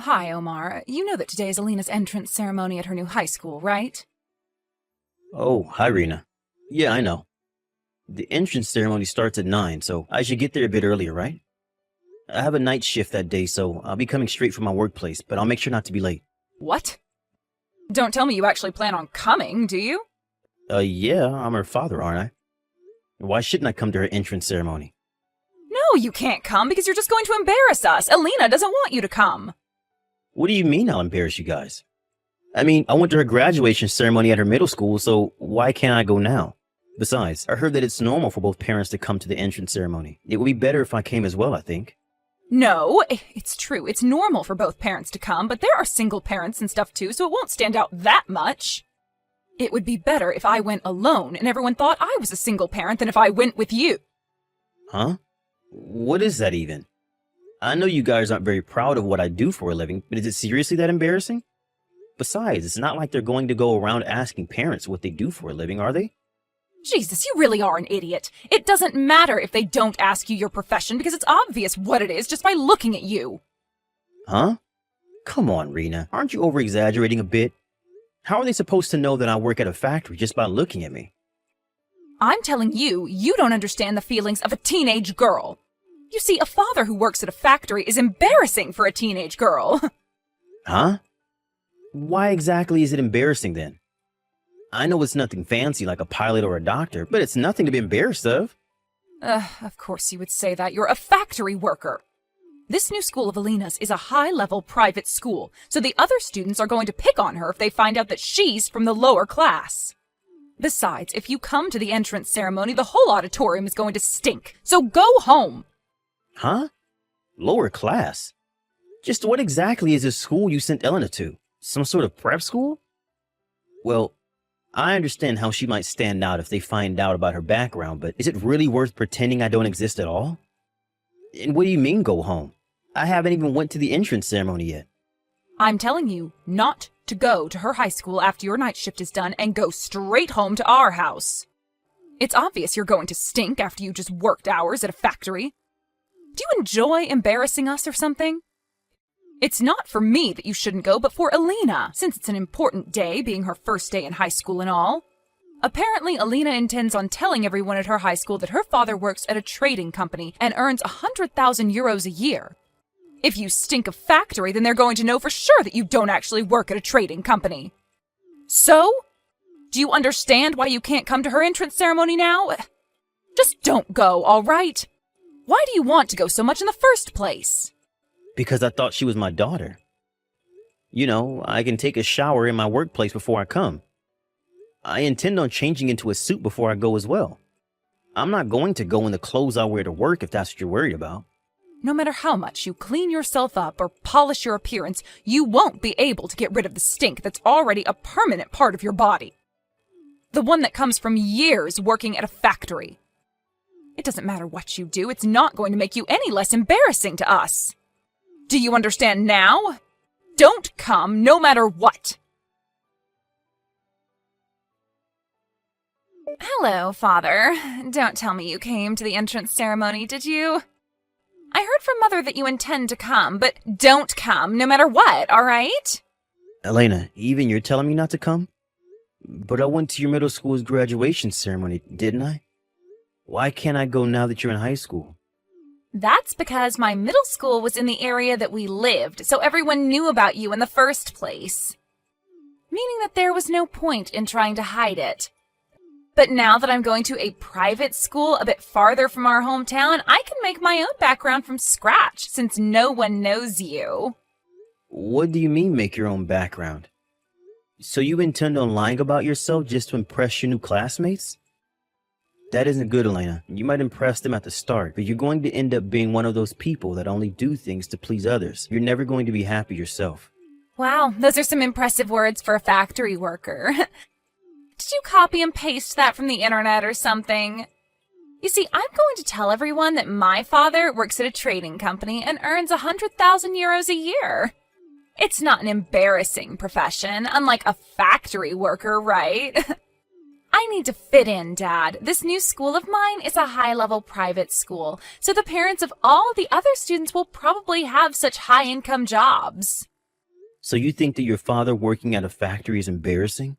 Hi, Omar. You know that today is Alina's entrance ceremony at her new high school, right? Oh, hi, Rena. Yeah, I know. The entrance ceremony starts at 9, so I should get there a bit earlier, right? I have a night shift that day, so I'll be coming straight from my workplace, but I'll make sure not to be late. What? Don't tell me you actually plan on coming, do you? Yeah, I'm her father, aren't I? Why shouldn't I come to her entrance ceremony? No, you can't come because you're just going to embarrass us. Alina doesn't want you to come. What do you mean I'll embarrass you guys? I mean, I went to her graduation ceremony at her middle school, so why can't I go now? Besides, I heard that it's normal for both parents to come to the entrance ceremony. It would be better if I came as well, I think. No, it's true. It's normal for both parents to come, but there are single parents and stuff too, so it won't stand out that much. It would be better if I went alone and everyone thought I was a single parent than if I went with you. Huh? What is that even? I know you guys aren't very proud of what I do for a living, but is it seriously that embarrassing? Besides, it's not like they're going to go around asking parents what they do for a living, are they? Jesus, you really are an idiot. It doesn't matter if they don't ask you your profession because it's obvious what it is just by looking at you. Huh? Come on, Rena. Aren't you over-exaggerating a bit? How are they supposed to know that I work at a factory just by looking at me? I'm telling you, you don't understand the feelings of a teenage girl. You see, a father who works at a factory is embarrassing for a teenage girl. Huh? Why exactly is it embarrassing then? I know it's nothing fancy like a pilot or a doctor, but it's nothing to be embarrassed of. Of course you would say that. You're a factory worker. This new school of Alina's is a high-level private school, so the other students are going to pick on her if they find out that she's from the lower class. Besides, if you come to the entrance ceremony, the whole auditorium is going to stink, so go home. Huh? Lower class? Just what exactly is this school you sent Elena to? Some sort of prep school? Well, I understand how she might stand out if they find out about her background, but is it really worth pretending I don't exist at all? And what do you mean go home? I haven't even went to the entrance ceremony yet. I'm telling you not to go to her high school after your night shift is done and go straight home to our house. It's obvious you're going to stink after you just worked hours at a factory. Do you enjoy embarrassing us or something? It's not for me that you shouldn't go, but for Alina, since it's an important day, being her first day in high school and all. Apparently, Alina intends on telling everyone at her high school that her father works at a trading company and earns 100,000 euros a year. If you stink of factory, then they're going to know for sure that you don't actually work at a trading company. So? Do you understand why you can't come to her entrance ceremony now? Just don't go, all right? Why do you want to go so much in the first place? Because I thought she was my daughter. You know, I can take a shower in my workplace before I come. I intend on changing into a suit before I go as well. I'm not going to go in the clothes I wear to work if that's what you're worried about. No matter how much you clean yourself up or polish your appearance, you won't be able to get rid of the stink that's already a permanent part of your body. The one that comes from years working at a factory. It doesn't matter what you do, it's not going to make you any less embarrassing to us. Do you understand now? Don't come, no matter what. Hello, Father. Don't tell me you came to the entrance ceremony, did you? I heard from Mother that you intend to come, but don't come, no matter what, all right? Elena, even you're telling me not to come? But I went to your middle school's graduation ceremony, didn't I? Why can't I go now that you're in high school? That's because my middle school was in the area that we lived, so everyone knew about you in the first place. Meaning that there was no point in trying to hide it. But now that I'm going to a private school a bit farther from our hometown, I can make my own background from scratch, since no one knows you. What do you mean make your own background? So you intend on lying about yourself just to impress your new classmates? That isn't good, Elena. You might impress them at the start, but you're going to end up being one of those people that only do things to please others. You're never going to be happy yourself. Wow, those are some impressive words for a factory worker. Did you copy and paste that from the internet or something? You see, I'm going to tell everyone that my father works at a trading company and earns 100,000 euros a year. It's not an embarrassing profession, unlike a factory worker, right? I need to fit in, Dad. This new school of mine is a high-level private school, so the parents of all the other students will probably have such high-income jobs. So you think that your father working at a factory is embarrassing?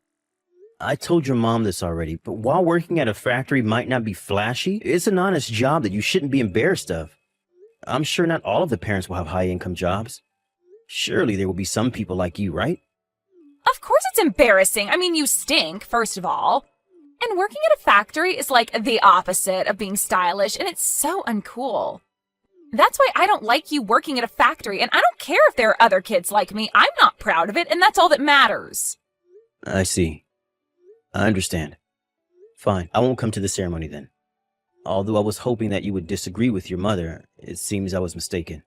I told your mom this already, but while working at a factory might not be flashy, it's an honest job that you shouldn't be embarrassed of. I'm sure not all of the parents will have high-income jobs. Surely there will be some people like you, right? Of course it's embarrassing. I mean, you stink, first of all. And working at a factory is like the opposite of being stylish, and it's so uncool. That's why I don't like you working at a factory, and I don't care if there are other kids like me. I'm not proud of it, and that's all that matters. I see. I understand. Fine, I won't come to the ceremony then. Although I was hoping that you would disagree with your mother, it seems I was mistaken.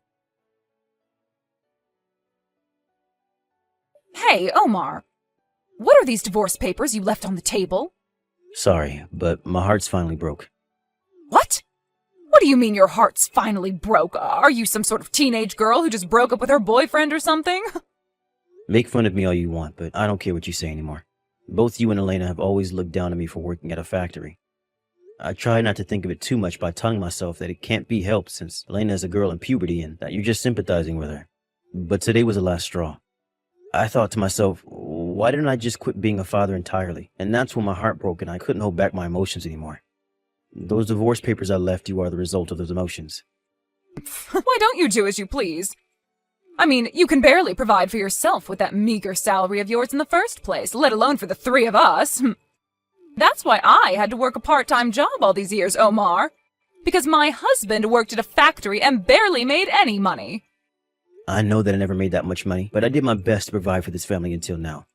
Hey, Omar. What are these divorce papers you left on the table? Sorry, but my heart's finally broke. What? What do you mean your heart's finally broke? Are you some sort of teenage girl who just broke up with her boyfriend or something? Make fun of me all you want, but I don't care what you say anymore. Both you and Elena have always looked down on me for working at a factory. I try not to think of it too much by telling myself that it can't be helped since Elena is a girl in puberty and that you're just sympathizing with her. But today was the last straw. I thought to myself, why didn't I just quit being a father entirely? And that's when my heart broke and I couldn't hold back my emotions anymore. Those divorce papers I left you are the result of those emotions. Why don't you do as you please? I mean, you can barely provide for yourself with that meager salary of yours in the first place, let alone for the three of us. That's why I had to work a part-time job all these years, Omar. Because my husband worked at a factory and barely made any money. I know that I never made that much money, but I did my best to provide for this family until now.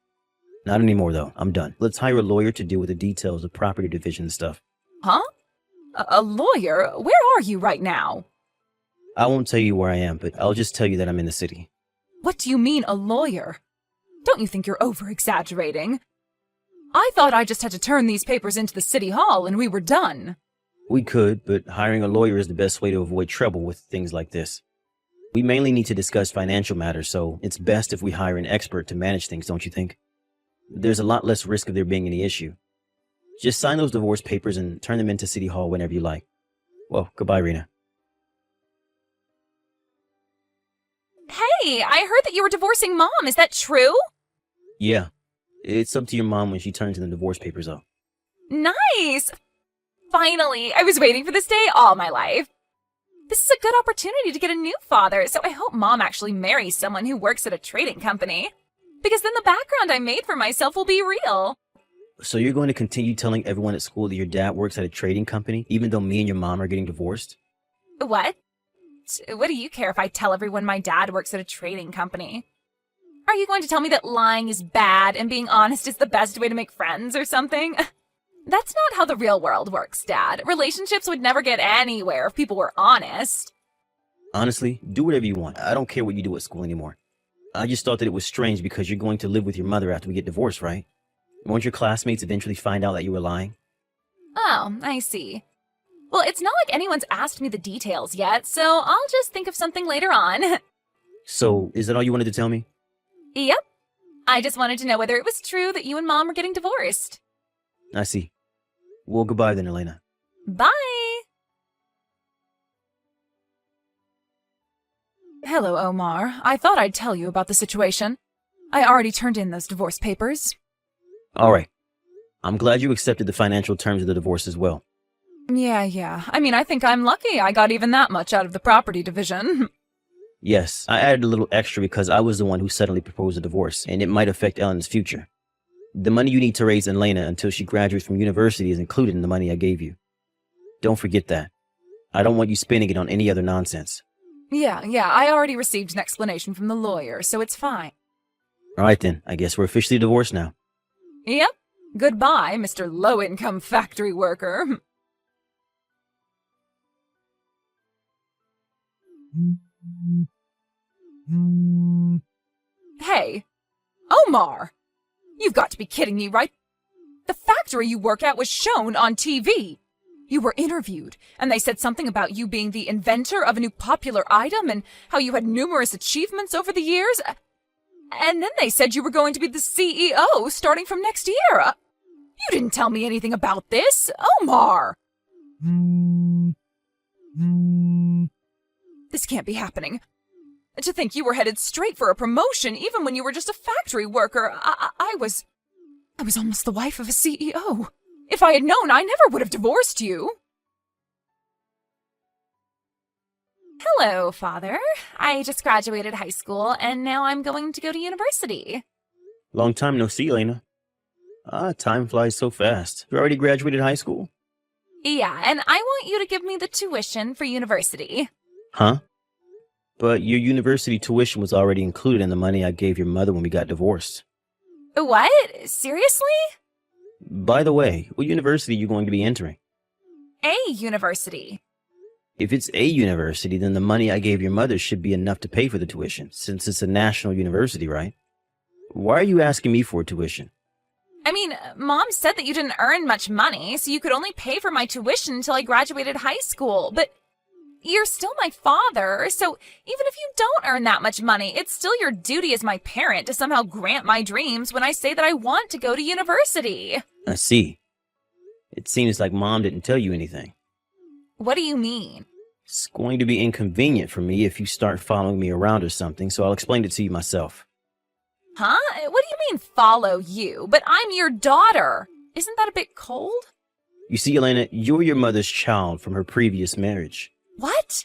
Not anymore, though. I'm done. Let's hire a lawyer to deal with the details of property division and stuff. Huh? A lawyer? Where are you right now? I won't tell you where I am, but I'll just tell you that I'm in the city. What do you mean, a lawyer? Don't you think you're over-exaggerating? I thought I just had to turn these papers into the city hall and we were done. We could, but hiring a lawyer is the best way to avoid trouble with things like this. We mainly need to discuss financial matters, so it's best if we hire an expert to manage things, don't you think? There's a lot less risk of there being any issue. Just sign those divorce papers and turn them into City Hall whenever you like. Well, goodbye, Rena. Hey, I heard that you were divorcing Mom. Is that true? Yeah, it's up to your mom when she turns in the divorce papers up. Nice! Finally, I was waiting for this day all my life. This is a good opportunity to get a new father, so I hope Mom actually marries someone who works at a trading company. Because then the background I made for myself will be real. So you're going to continue telling everyone at school that your dad works at a trading company, even though me and your mom are getting divorced? What? What do you care if I tell everyone my dad works at a trading company? Are you going to tell me that lying is bad and being honest is the best way to make friends or something? That's not how the real world works, Dad. Relationships would never get anywhere if people were honest. Honestly, do whatever you want. I don't care what you do at school anymore. I just thought that it was strange because you're going to live with your mother after we get divorced, right? Won't your classmates eventually find out that you were lying? Oh, I see. Well, it's not like anyone's asked me the details yet, so I'll just think of something later on. So, is that all you wanted to tell me? Yep. I just wanted to know whether it was true that you and Mom were getting divorced. I see. Well, goodbye then, Elena. Bye! Hello, Omar. I thought I'd tell you about the situation. I already turned in those divorce papers. All right. I'm glad you accepted the financial terms of the divorce as well. Yeah. I mean, I think I'm lucky I got even that much out of the property division. Yes, I added a little extra because I was the one who suddenly proposed a divorce, and it might affect Ellen's future. The money you need to raise Elena until she graduates from university is included in the money I gave you. Don't forget that. I don't want you spending it on any other nonsense. Yeah, I already received an explanation from the lawyer, so it's fine. All right then, I guess we're officially divorced now. Yep. Goodbye, Mr. Low-Income Factory Worker. Hey, Omar! You've got to be kidding me, right? The factory you work at was shown on TV. You were interviewed, and they said something about you being the inventor of a new popular item and how you had numerous achievements over the years. And then they said you were going to be the CEO starting from next year. You didn't tell me anything about this, Omar. This can't be happening. To think you were headed straight for a promotion even when you were just a factory worker. I was almost the wife of a CEO. If I had known, I never would have divorced you. Hello, Father. I just graduated high school, and now I'm going to go to university. Long time no see, Elena. Time flies so fast. You already graduated high school? Yeah, and I want you to give me the tuition for university. Huh? But your university tuition was already included in the money I gave your mother when we got divorced. What? Seriously? By the way, what university are you going to be entering? A university. If it's a university, then the money I gave your mother should be enough to pay for the tuition, since it's a national university, right? Why are you asking me for tuition? I mean, Mom said that you didn't earn much money, so you could only pay for my tuition until I graduated high school. But you're still my father, so even if you don't earn that much money, it's still your duty as my parent to somehow grant my dreams when I say that I want to go to university. I see. It seems like Mom didn't tell you anything. What do you mean? It's going to be inconvenient for me if you start following me around or something, so I'll explain it to you myself. Huh? What do you mean, follow you? But I'm your daughter. Isn't that a bit cold? You see, Elena, you're your mother's child from her previous marriage. What?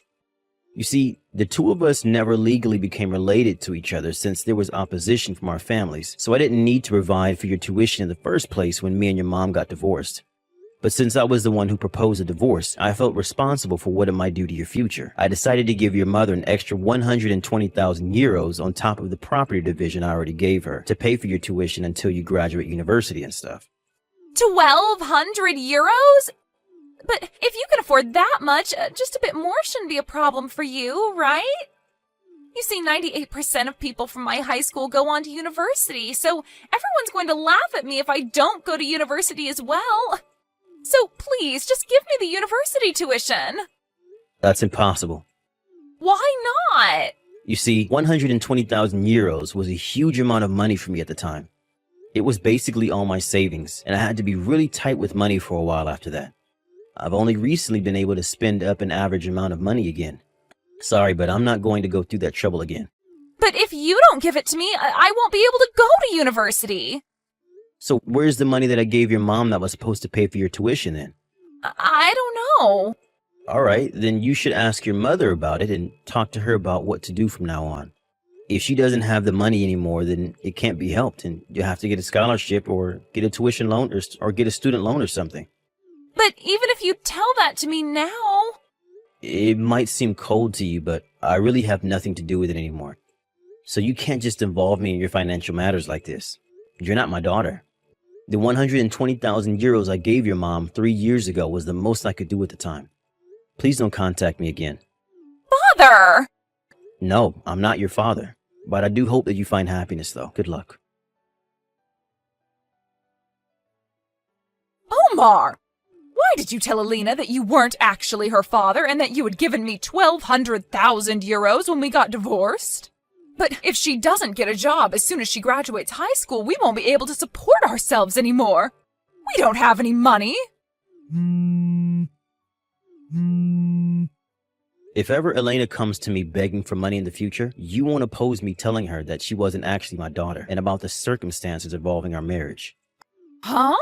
You see, the two of us never legally became related to each other since there was opposition from our families, so I didn't need to provide for your tuition in the first place when me and your mom got divorced. But since I was the one who proposed a divorce, I felt responsible for what it might do to your future. I decided to give your mother an extra 120,000 euros on top of the property division I already gave her to pay for your tuition until you graduate university and stuff. 1,200 euros? But if you can afford that much, just a bit more shouldn't be a problem for you, right? You see, 98% of people from my high school go on to university, so everyone's going to laugh at me if I don't go to university as well. So please, just give me the university tuition. That's impossible. Why not? You see, 120,000 euros was a huge amount of money for me at the time. It was basically all my savings, and I had to be really tight with money for a while after that. I've only recently been able to spend up an average amount of money again. Sorry, but I'm not going to go through that trouble again. But if you don't give it to me, I won't be able to go to university. So where's the money that I gave your mom that was supposed to pay for your tuition then? I don't know. All right, then you should ask your mother about it and talk to her about what to do from now on. If she doesn't have the money anymore, then it can't be helped, and you have to get a scholarship or get a tuition loan or get a student loan or something. But even if you tell that to me now... It might seem cold to you, but I really have nothing to do with it anymore. So you can't just involve me in your financial matters like this. You're not my daughter. The 120,000 euros I gave your mom 3 years ago was the most I could do at the time. Please don't contact me again. Father! No, I'm not your father. But I do hope that you find happiness, though. Good luck. Omar! Why did you tell Alina that you weren't actually her father and that you had given me 1,200,000 euros when we got divorced? But if she doesn't get a job as soon as she graduates high school, we won't be able to support ourselves anymore. We don't have any money. If ever Elena comes to me begging for money in the future, you won't oppose me telling her that she wasn't actually my daughter and about the circumstances involving our marriage. Huh?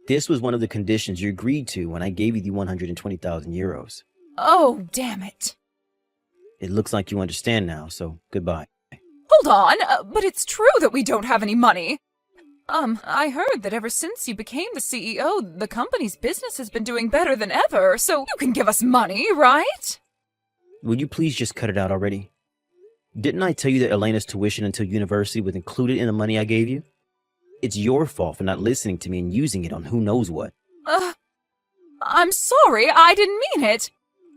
This was one of the conditions you agreed to when I gave you the 120,000 euros. Oh, damn it. It looks like you understand now, so goodbye. Hold on, but it's true that we don't have any money. I heard that ever since you became the CEO, the company's business has been doing better than ever, so you can give us money, right? Will you please just cut it out already? Didn't I tell you that Elena's tuition until university was included in the money I gave you? It's your fault for not listening to me and using it on who knows what. I'm sorry, I didn't mean it.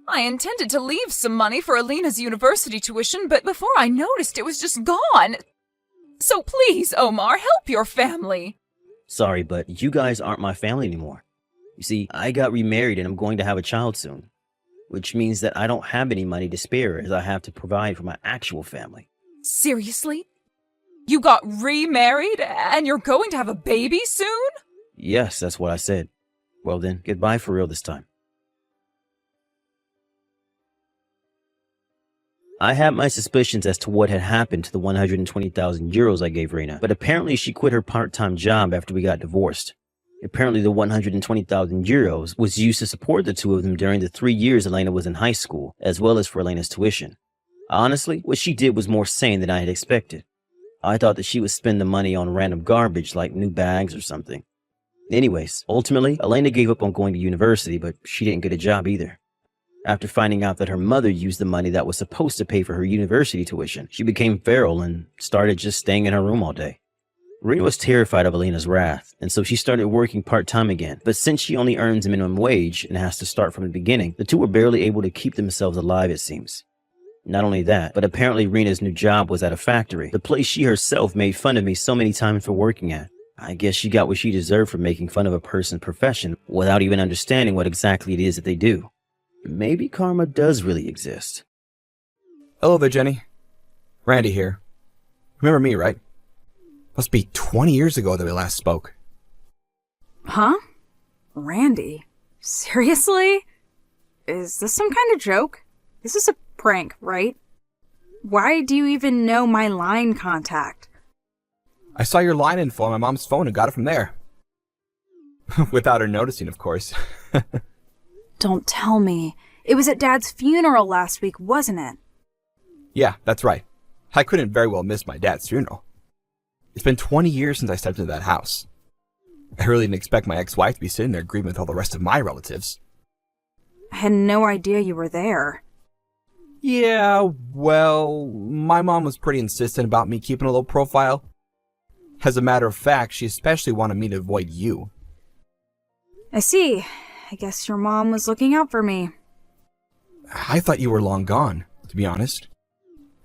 I intended to leave some money for Alina's university tuition, but before I noticed it was just gone. So please, Omar, help your family. Sorry, but you guys aren't my family anymore. You see, I got remarried and I'm going to have a child soon, which means that I don't have any money to spare as I have to provide for my actual family. Seriously? You got remarried and you're going to have a baby soon? Yes, that's what I said. Well then, goodbye for real this time. I had my suspicions as to what had happened to the 120,000 euros I gave Rena, but apparently she quit her part-time job after we got divorced. Apparently the 120,000 euros was used to support the two of them during the 3 years Elena was in high school, as well as for Elena's tuition. Honestly, what she did was more sane than I had expected. I thought that she would spend the money on random garbage like new bags or something. Anyways, ultimately, Elena gave up on going to university, but she didn't get a job either. After finding out that her mother used the money that was supposed to pay for her university tuition, she became feral and started just staying in her room all day. Rena was terrified of Elena's wrath, and so she started working part-time again. But since she only earns a minimum wage and has to start from the beginning, the two were barely able to keep themselves alive, it seems. Not only that, but apparently Rena's new job was at a factory, the place she herself made fun of me so many times for working at. I guess she got what she deserved for making fun of a person's profession without even understanding what exactly it is that they do. Maybe karma does really exist. Hello there, Jenny. Randy here. Remember me, right? Must be 20 years ago that we last spoke. Huh? Randy? Seriously? Is this some kind of joke? This is a prank, right? Why do you even know my line contact? I saw your line info on my mom's phone and got it from there. Without her noticing, of course. Don't tell me. It was at Dad's funeral last week, wasn't it? Yeah, that's right. I couldn't very well miss my dad's funeral. It's been 20 years since I stepped into that house. I really didn't expect my ex-wife to be sitting there grieving with all the rest of my relatives. I had no idea you were there. Yeah, well, my mom was pretty insistent about me keeping a low profile. As a matter of fact, she especially wanted me to avoid you. I see. I guess your mom was looking out for me. I thought you were long gone, to be honest.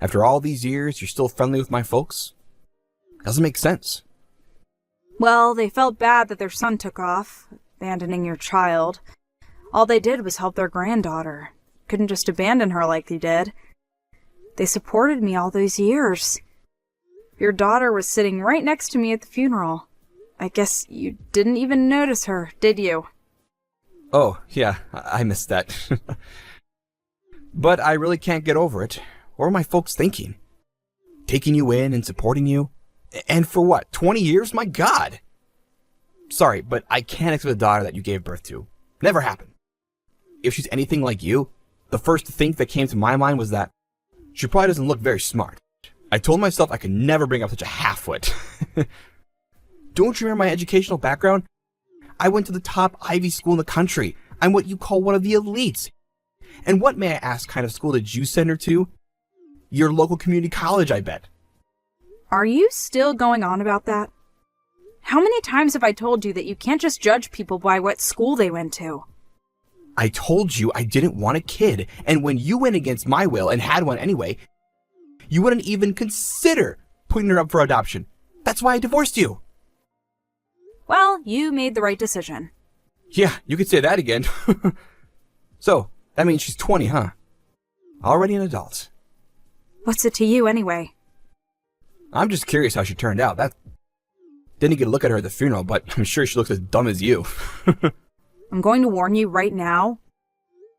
After all these years, you're still friendly with my folks? Doesn't make sense. Well, they felt bad that their son took off, abandoning your child. All they did was help their granddaughter. Couldn't just abandon her like they did. They supported me all those years. Your daughter was sitting right next to me at the funeral. I guess you didn't even notice her, did you? Oh, yeah, I missed that. But I really can't get over it. What were my folks thinking? Taking you in and supporting you? And for what, 20 years? My God! Sorry, but I can't expect a daughter that you gave birth to. Never happened. If she's anything like you, the first thing that came to my mind was that she probably doesn't look very smart. I told myself I could never bring up such a half-wit. Don't you remember my educational background? I went to the top Ivy school in the country. I'm what you call one of the elites. And what, may I ask, kind of school did you send her to? Your local community college, I bet. Are you still going on about that? How many times have I told you that you can't just judge people by what school they went to? I told you I didn't want a kid, and when you went against my will and had one anyway, you wouldn't even consider putting her up for adoption. That's why I divorced you. Well, you made the right decision. Yeah, you could say that again. So, that means she's 20, huh? Already an adult. What's it to you anyway? I'm just curious how she turned out. Didn't get a look at her at the funeral, but I'm sure she looks as dumb as you. I'm going to warn you right now.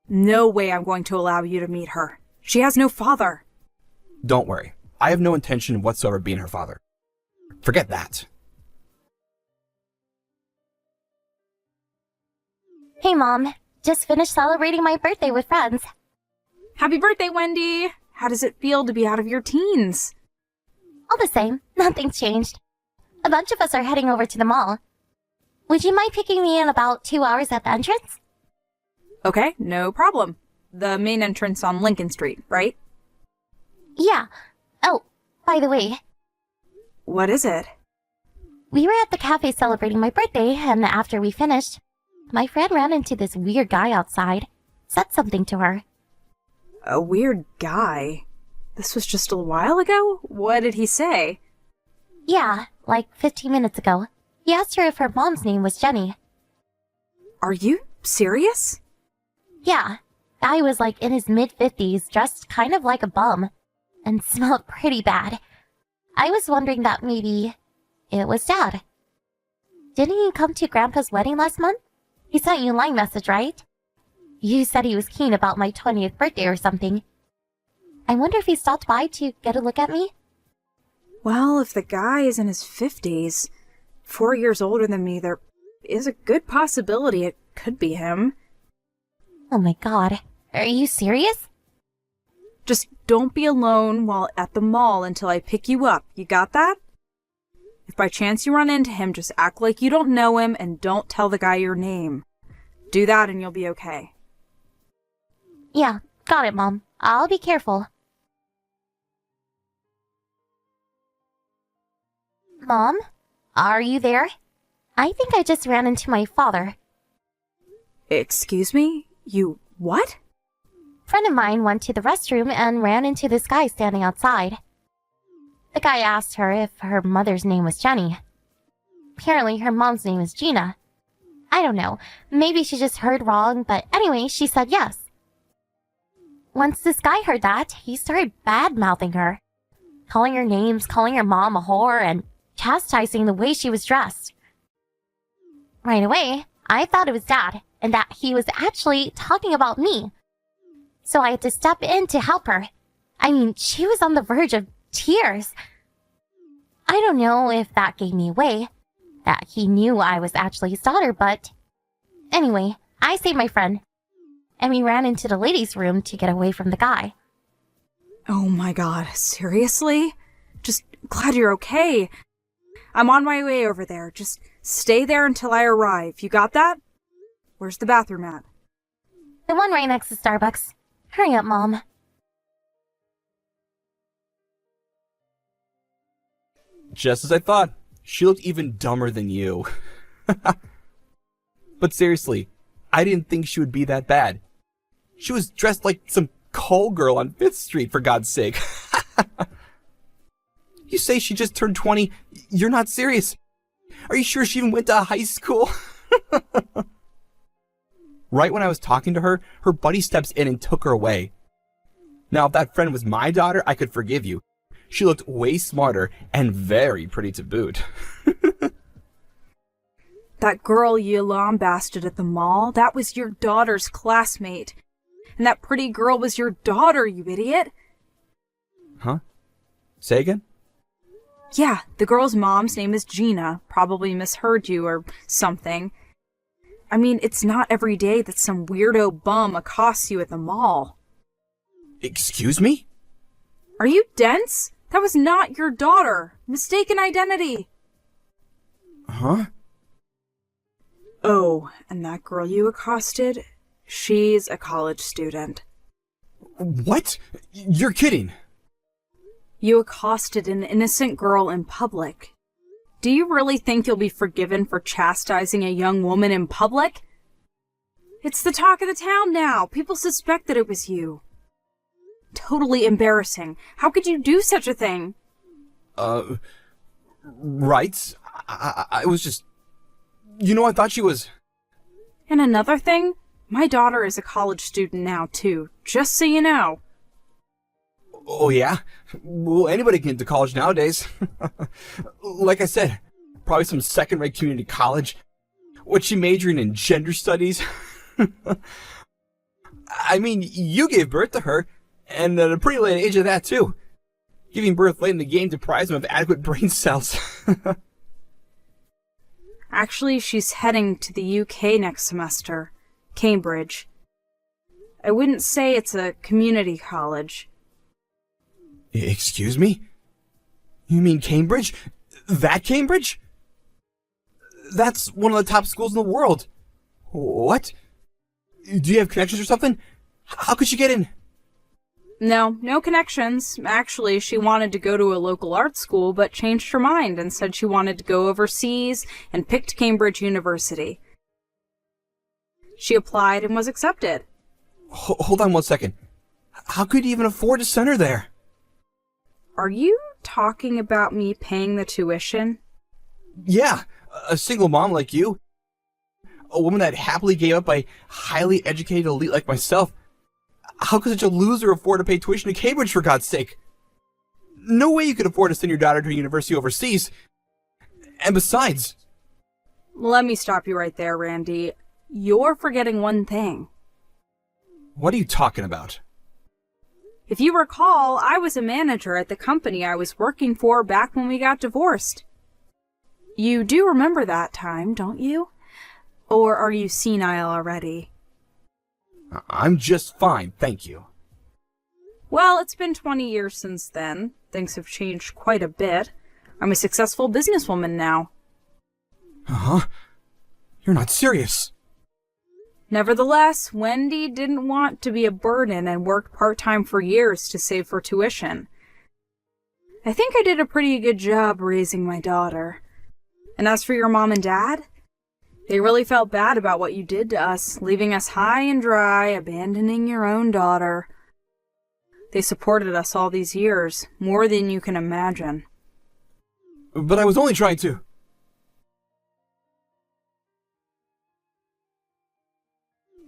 No way I'm going to allow you to meet her. She has no father. Don't worry. I have no intention whatsoever of being her father. Forget that. Hey, Mom. Just finished celebrating my birthday with friends. Happy birthday, Wendy! How does it feel to be out of your teens? All the same, nothing's changed. A bunch of us are heading over to the mall. Would you mind picking me in about 2 hours at the entrance? Okay, no problem. The main entrance on Lincoln Street, right? Yeah. Oh, by the way, What is it? we were at the cafe celebrating my birthday, and after we finished, my friend ran into this weird guy outside, said something to her. A weird guy? This was just a while ago? What did he say? Yeah, like 15 minutes ago. He asked her if her mom's name was Jenny. Are you serious? Yeah, guy was like in his mid-50s, dressed kind of like a bum, and smelled pretty bad. I was wondering that maybe it was Dad. Didn't he come to Grandpa's wedding last month? He sent you a line message, right? You said he was keen about my 20th birthday or something. I wonder if he stopped by to get a look at me? Well, if the guy is in his 50s, 4 years older than me, there is a good possibility it could be him. Oh my god. Are you serious? Just don't be alone while at the mall until I pick you up. You got that? If by chance you run into him, just act like you don't know him and don't tell the guy your name. Do that and you'll be okay. Yeah, got it, Mom. I'll be careful. Mom? Are you there? I think I just ran into my father. Excuse me? You what? A friend of mine went to the restroom and ran into this guy standing outside. The guy asked her if her mother's name was Jenny. Apparently her mom's name is Gina. I don't know, maybe she just heard wrong, but anyway, she said yes. Once this guy heard that, he started bad-mouthing her. Calling her names, calling her mom a whore, and chastising the way she was dressed. Right away, I thought it was Dad, and that he was actually talking about me. So I had to step in to help her. I mean, she was on the verge of tears. I don't know if that gave me away, that he knew I was actually his daughter, but anyway, I saved my friend, and we ran into the ladies' room to get away from the guy. Oh my god, seriously? Just glad you're okay. I'm on my way over there. Just stay there until I arrive. You got that? Where's the bathroom at? The one right next to Starbucks. Hurry up, Mom. Just as I thought. She looked even dumber than you. But seriously, I didn't think she would be that bad. She was dressed like some call girl on 5th Street, for God's sake. You say she just turned 20? You're not serious. Are you sure she even went to high school? Right when I was talking to her, her buddy steps in and took her away. Now, if that friend was my daughter, I could forgive you. She looked way smarter and very pretty to boot. That girl you lambasted at the mall, that was your daughter's classmate. And that pretty girl was your daughter, you idiot. Huh? Say again? Yeah, the girl's mom's name is Gina. Probably misheard you or something. I mean, it's not every day that some weirdo bum accosts you at the mall. Excuse me? Are you dense? That was not your daughter. Mistaken identity. Huh? Oh, and that girl you accosted? She's a college student. What? You're kidding. You accosted an innocent girl in public. Do you really think you'll be forgiven for chastising a young woman in public? It's the talk of the town now. People suspect that it was you. Totally embarrassing. How could you do such a thing? Right. I was just... I thought she was... And another thing, my daughter is a college student now, too. Just so you know. Oh, yeah? Well, anybody can get to college nowadays. Like I said, probably some second-rate community college. What's she majoring in? Gender studies? I mean, you gave birth to her, and at a pretty late age of that, too. Giving birth late in the game deprives them of adequate brain cells. Actually, she's heading to the UK next semester. Cambridge. I wouldn't say it's a community college. Excuse me? You mean Cambridge? That Cambridge? That's one of the top schools in the world. What? Do you have connections or something? How could she get in? No connections. Actually, she wanted to go to a local art school, but changed her mind and said she wanted to go overseas and picked Cambridge University. She applied and was accepted. Hold on one second. How could you even afford to send her there? Are you talking about me paying the tuition? Yeah, a single mom like you. A woman that happily gave up a highly educated elite like myself. How could such a loser afford to pay tuition to Cambridge, for God's sake? No way you could afford to send your daughter to a university overseas. And besides... Let me stop you right there, Randy. You're forgetting one thing. What are you talking about? If you recall, I was a manager at the company I was working for back when we got divorced. You do remember that time, don't you? Or are you senile already? I'm just fine, thank you. Well, it's been 20 years since then. Things have changed quite a bit. I'm a successful businesswoman now. Huh? You're not serious. Nevertheless, Wendy didn't want to be a burden and worked part-time for years to save for tuition. I think I did a pretty good job raising my daughter. And as for your mom and dad, they really felt bad about what you did to us, leaving us high and dry, abandoning your own daughter. They supported us all these years, more than you can imagine. But I was only trying to...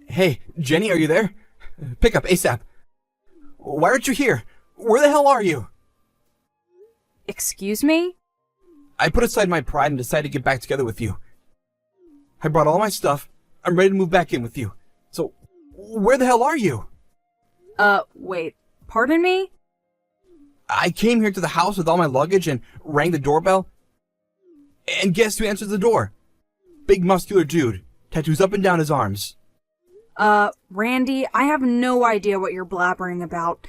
Hey, Jenny, are you there? Pick up ASAP. Why aren't you here? Where the hell are you? Excuse me? I put aside my pride and decided to get back together with you. I brought all my stuff. I'm ready to move back in with you. So, where the hell are you? Wait. Pardon me? I came here to the house with all my luggage and rang the doorbell. And guess who answers the door? Big muscular dude. Tattoos up and down his arms. Randy, I have no idea what you're blabbering about.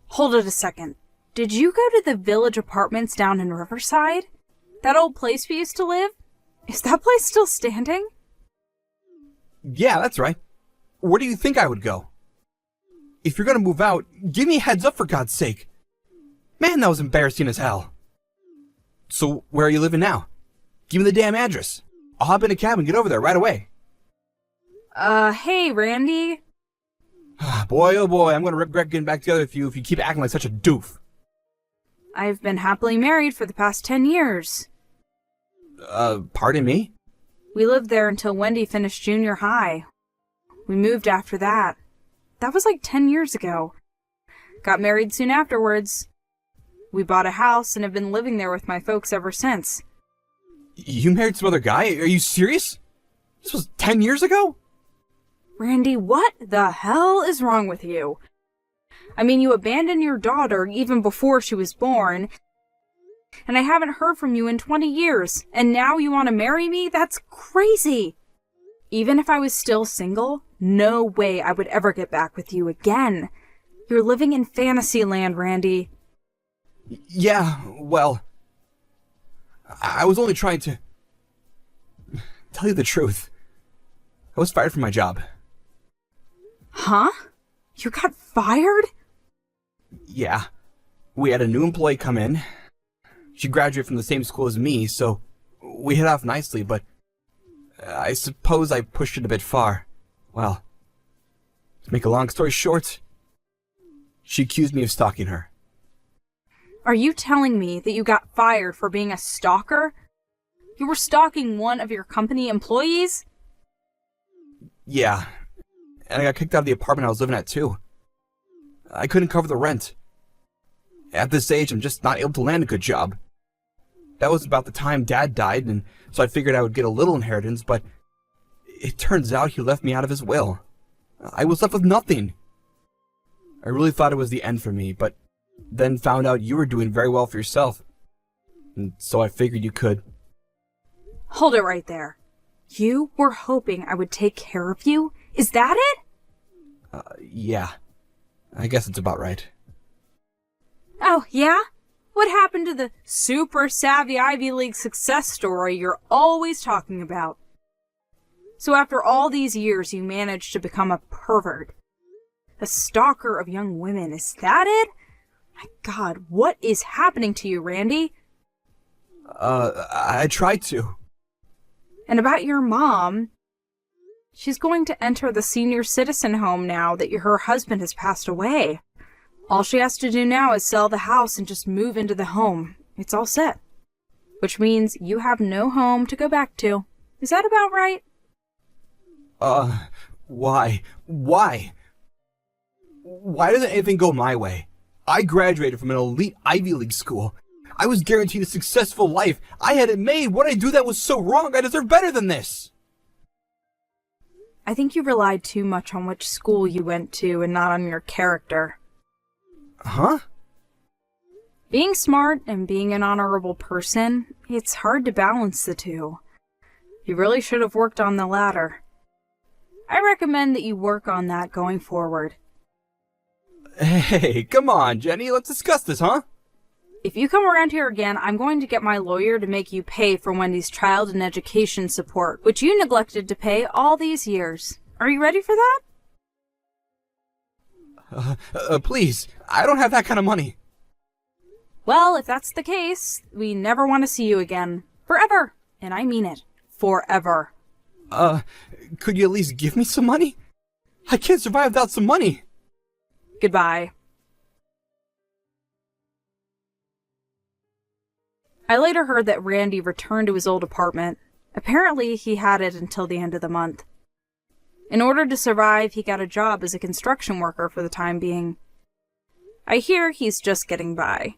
Hold it a second. Did you go to the Village Apartments down in Riverside? That old place we used to live? Is that place still standing? Yeah, that's right. Where do you think I would go? If you're gonna move out, give me a heads up for God's sake. Man, that was embarrassing as hell. So, where are you living now? Give me the damn address. I'll hop in a cab and get over there right away. Hey, Randy. Boy, oh boy, I'm gonna regret getting back together with you if you keep acting like such a doof. I've been happily married for the past 10 years. Pardon me? We lived there until Wendy finished junior high. We moved after that. That was like 10 years ago. Got married soon afterwards. We bought a house and have been living there with my folks ever since. You married some other guy? Are you serious? This was 10 years ago? Randy, what the hell is wrong with you? I mean, you abandoned your daughter even before she was born, and I haven't heard from you in 20 years, and now you want to marry me? That's crazy! Even if I was still single, no way I would ever get back with you again. You're living in fantasy land, Randy. Yeah, well... I was only trying to... tell you the truth. I was fired from my job. Huh? You got fired? Yeah. We had a new employee come in. She graduated from the same school as me, so we hit off nicely, but I suppose I pushed it a bit far. Well, to make a long story short, she accused me of stalking her. Are you telling me that you got fired for being a stalker? You were stalking one of your company employees? Yeah, and I got kicked out of the apartment I was living at too. I couldn't cover the rent. At this age, I'm just not able to land a good job. That was about the time Dad died, and so I figured I would get a little inheritance, but it turns out he left me out of his will. I was left with nothing. I really thought it was the end for me, but then found out you were doing very well for yourself. And so I figured you could. Hold it right there. You were hoping I would take care of you? Is that it? Yeah. I guess it's about right. Oh, yeah? What happened to the super savvy Ivy League success story you're always talking about? So after all these years, you managed to become a pervert. A stalker of young women, is that it? My God, what is happening to you, Randy? I tried to. And about your mom, she's going to enter the senior citizen home now that her husband has passed away. All she has to do now is sell the house and just move into the home. It's all set. Which means you have no home to go back to. Is that about right? Why? Why? Why doesn't anything go my way? I graduated from an elite Ivy League school. I was guaranteed a successful life. I had it made. What did I do that was so wrong? I deserve better than this. I think you relied too much on which school you went to and not on your character. Huh? Being smart and being an honorable person, it's hard to balance the two. You really should have worked on the latter. I recommend that you work on that going forward. Hey, come on, Jenny, let's discuss this, huh? If you come around here again, I'm going to get my lawyer to make you pay for Wendy's child and education support, which you neglected to pay all these years. Are you ready for that? Please, I don't have that kind of money. Well, if that's the case, we never want to see you again. Forever. And I mean it. Forever. Could you at least give me some money? I can't survive without some money. Goodbye. I later heard that Randy returned to his old apartment. Apparently, he had it until the end of the month. In order to survive, he got a job as a construction worker for the time being. I hear he's just getting by.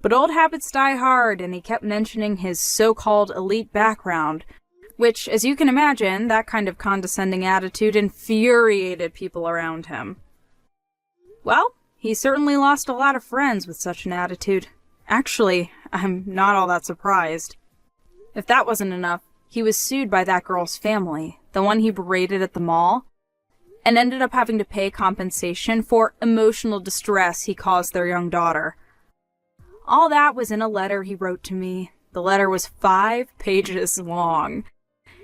But old habits die hard, and he kept mentioning his so-called elite background, which, as you can imagine, that kind of condescending attitude infuriated people around him. Well, he certainly lost a lot of friends with such an attitude. Actually, I'm not all that surprised. If that wasn't enough, he was sued by that girl's family, the one he berated at the mall, and ended up having to pay compensation for emotional distress he caused their young daughter. All that was in a letter he wrote to me. The letter was 5 pages long.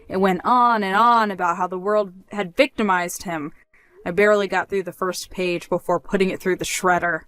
It went on and on about how the world had victimized him. I barely got through the first page before putting it through the shredder.